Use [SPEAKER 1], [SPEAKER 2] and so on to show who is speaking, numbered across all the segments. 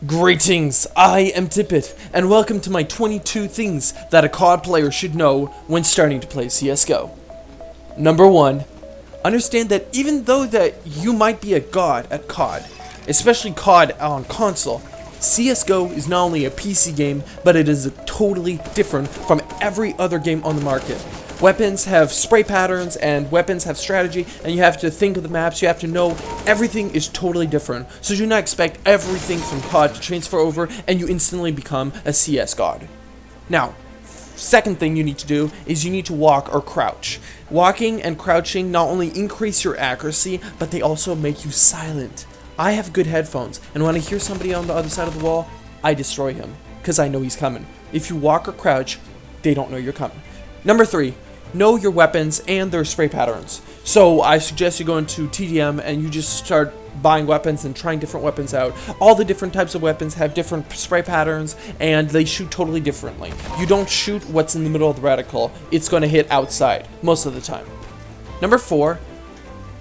[SPEAKER 1] Greetings, I am Tipit, and welcome to my 22 things that a CoD player should know when starting to play CSGO. Number 1. Understand that even though that you might be a god at CoD, especially CoD on console, CSGO is not only a PC game, but it is totally different from every other game on the market. Weapons have spray patterns, and weapons have strategy, and you have to think of the maps, you have to know everything is totally different. So do not expect everything from CoD to transfer over, and you instantly become a CS god. Now, second thing you need to do is you need to walk or crouch. Walking and crouching not only increase your accuracy, but they also make you silent. I have good headphones, and when I hear somebody on the other side of the wall, I destroy him, because I know he's coming. If you walk or crouch, they don't know you're coming. Number 3. Know your weapons and their spray patterns. So I suggest you go into TDM and you just start buying weapons and trying different weapons out. All the different types of weapons have different spray patterns and they shoot totally differently. You don't shoot what's in the middle of the reticle, it's going to hit outside most of the time. Number 4,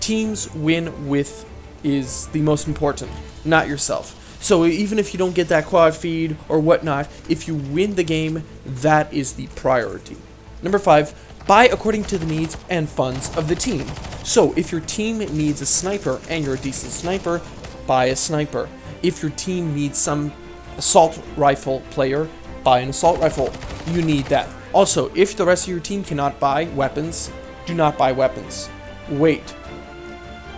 [SPEAKER 1] teams win with is the most important, not yourself. So even if you don't get that quad feed or whatnot, if you win the game, that is the priority. Number 5, buy according to the needs and funds of the team. So if your team needs a sniper and you're a decent sniper, buy a sniper. If your team needs some assault rifle player, buy an assault rifle. You need that. Also, if the rest of your team cannot buy weapons, do not buy weapons. Wait.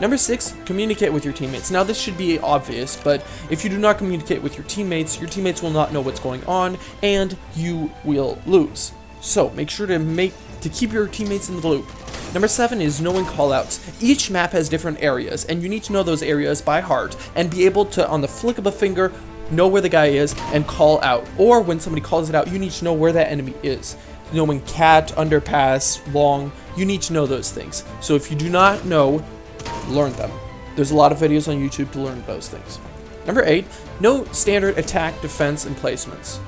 [SPEAKER 1] Number 6, communicate with your teammates. Now this should be obvious, but if you do not communicate with your teammates will not know what's going on and you will lose. So make sure to keep your teammates in the loop. Number 7 is knowing callouts. Each map has different areas, and you need to know those areas by heart and be able to, on the flick of a finger, know where the guy is and call out. Or when somebody calls it out, you need to know where that enemy is. Knowing cat, underpass, long, you need to know those things. So if you do not know, learn them. There's a lot of videos on YouTube to learn those things. Number 8, know standard attack, defense, and placements.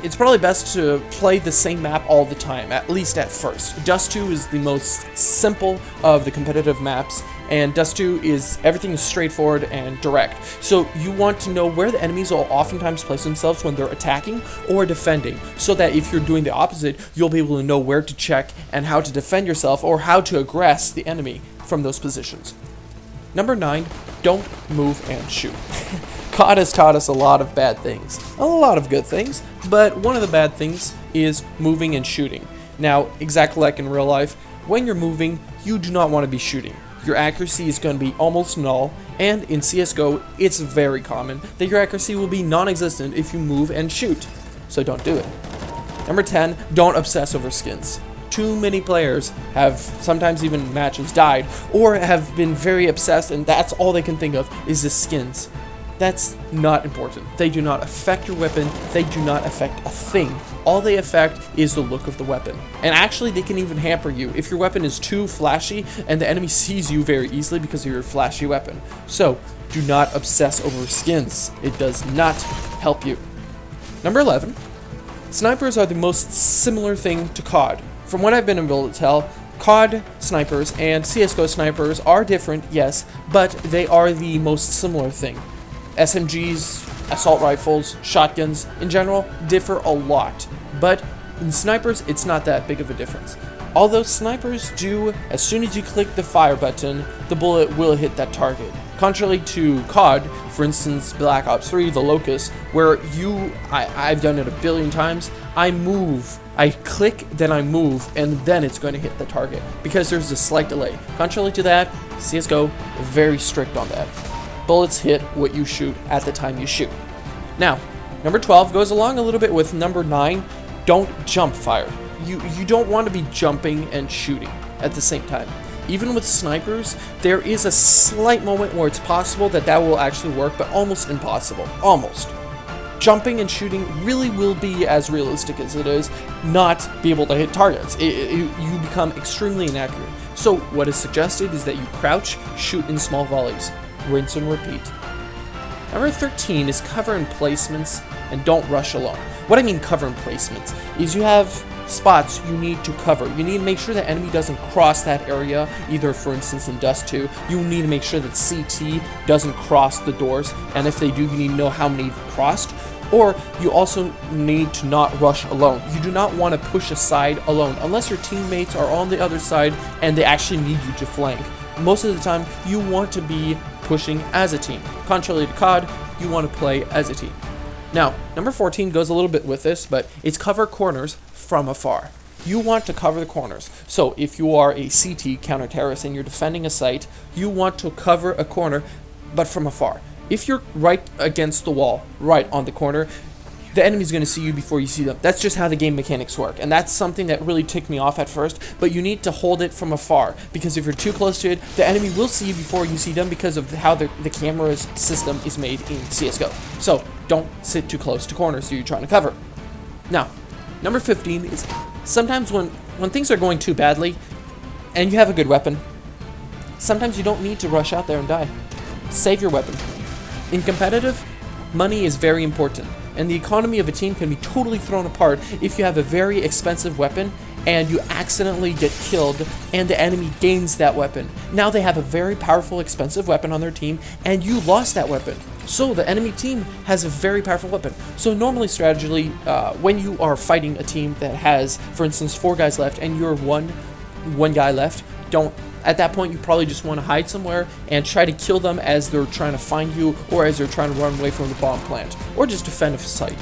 [SPEAKER 1] It's probably best to play the same map all the time, at least at first. Dust 2 is the most simple of the competitive maps, and Dust 2 is everything is straightforward and direct. So you want to know where the enemies will oftentimes place themselves when they're attacking or defending, so that if you're doing the opposite, you'll be able to know where to check and how to defend yourself or how to aggress the enemy from those positions. Number 9, don't move and shoot. CoD has taught us a lot of bad things, a lot of good things, but one of the bad things is moving and shooting. Now, exactly like in real life, when you're moving, you do not want to be shooting. Your accuracy is going to be almost null, and in CSGO, it's very common that your accuracy will be non-existent if you move and shoot, so don't do it. Number 10, don't obsess over skins. Too many players have sometimes even matches died or have been very obsessed and that's all they can think of is the skins. That's not important. They do not affect your weapon. They do not affect a thing. All they affect is the look of the weapon. And actually they can even hamper you if your weapon is too flashy and the enemy sees you very easily because of your flashy weapon. So do not obsess over skins. It does not help you. Number 11, snipers are the most similar thing to CoD. From what I've been able to tell, CoD snipers and CSGO snipers are different, yes, but they are the most similar thing. SMGs, assault rifles, shotguns, in general, differ a lot, but in snipers, it's not that big of a difference. Although snipers do, as soon as you click the fire button, the bullet will hit that target. Contrary to CoD, for instance, Black Ops 3, The Locust, where I've done it a billion times, I move, I click, then I move, and then it's going to hit the target, because there's a slight delay. Contrary to that, CSGO, very strict on that. Bullets hit what you shoot at the time you shoot. Now, number 12 goes along a little bit with number 9, don't jump fire. You don't want to be jumping and shooting at the same time. Even with snipers, there is a slight moment where it's possible that will actually work, but almost impossible. Almost. Jumping and shooting really will be as realistic as it is not be able to hit targets. You become extremely inaccurate. So what is suggested is that you crouch, shoot in small volleys, rinse and repeat. Number 13 is cover in placements and don't rush alone. What I mean cover in placements is you have spots you need to cover. You need to make sure the enemy doesn't cross that area, either for instance in Dust 2. You need to make sure that CT doesn't cross the doors, and if they do, you need to know how many you've crossed. Or you also need to not rush alone. You do not want to push aside alone, unless your teammates are on the other side and they actually need you to flank. Most of the time, you want to be pushing as a team. Contrary to CoD, you want to play as a team. Now, number 14 goes a little bit with this, but it's cover corners from afar. You want to cover the corners. So if you are a CT counter-terrorist and you're defending a site, you want to cover a corner, but from afar. If you're right against the wall, right on the corner, the enemy's going to see you before you see them. That's just how the game mechanics work, and that's something that really ticked me off at first, but you need to hold it from afar, because if you're too close to it, the enemy will see you before you see them because of how the camera's system is made in CSGO. So, don't sit too close to corners you're trying to cover. Now, number 15 is sometimes when things are going too badly, and you have a good weapon, sometimes you don't need to rush out there and die. Save your weapon. In competitive, money is very important, and the economy of a team can be totally thrown apart if you have a very expensive weapon and you accidentally get killed and the enemy gains that weapon. Now they have a very powerful, expensive weapon on their team and you lost that weapon. So the enemy team has a very powerful weapon. So normally strategically, when you are fighting a team that has, for instance, 4 guys left and you're one guy left, at that point, you probably just want to hide somewhere and try to kill them as they're trying to find you or as they're trying to run away from the bomb plant. Or just defend a site,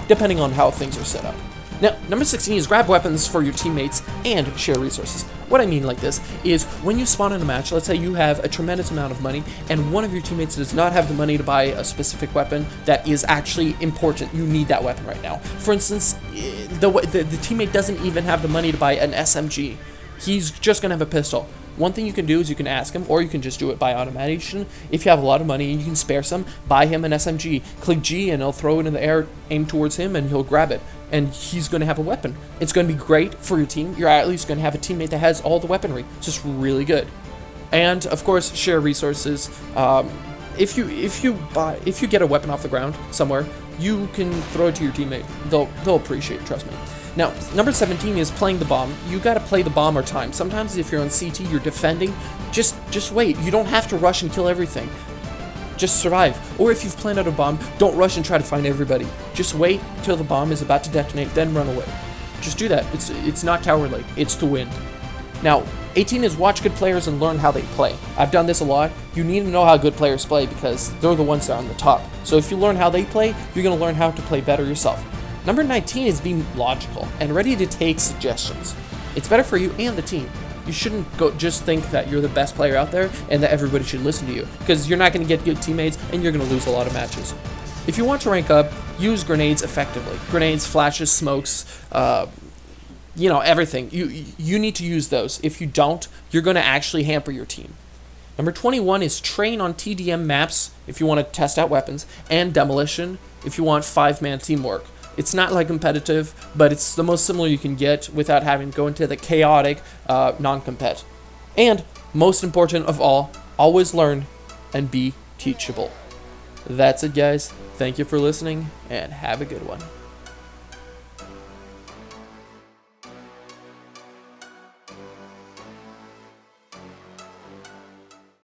[SPEAKER 1] depending on how things are set up. Now, number 16 is grab weapons for your teammates and share resources. What I mean like this is when you spawn in a match, let's say you have a tremendous amount of money and one of your teammates does not have the money to buy a specific weapon that is actually important. You need that weapon right now. For instance, the teammate doesn't even have the money to buy an SMG. He's just going to have a pistol. One thing you can do is you can ask him, or you can just do it by automation. If you have a lot of money and you can spare some, buy him an SMG. Click G and he'll throw it in the air, aim towards him, and he'll grab it. And he's going to have a weapon. It's going to be great for your team. You're at least going to have a teammate that has all the weaponry. It's just really good. And, of course, share resources. If you get a weapon off the ground somewhere, you can throw it to your teammate. They'll appreciate it, trust me. Now, number 17 is playing the bomb. You gotta play the bomb or time. Sometimes if you're on CT, you're defending, just wait. You don't have to rush and kill everything. Just survive. Or if you've planted a bomb, don't rush and try to find everybody. Just wait till the bomb is about to detonate, then run away. Just do that. It's not cowardly. It's to win. Now, 18 is watch good players and learn how they play. I've done this a lot. You need to know how good players play because they're the ones that are on the top. So if you learn how they play, you're gonna learn how to play better yourself. Number 19 is being logical and ready to take suggestions. It's better for you and the team. You shouldn't just think that you're the best player out there and that everybody should listen to you, because you're not going to get good teammates and you're going to lose a lot of matches. If you want to rank up, use grenades effectively. Grenades, flashes, smokes, everything. You need to use those. If you don't, you're going to actually hamper your team. Number 21 is train on TDM maps if you want to test out weapons, and demolition if you want 5-man teamwork. It's not like competitive, but it's the most similar you can get without having to go into the chaotic non-compet. And, most important of all, always learn and be teachable. That's it, guys. Thank you for listening, and have a good one.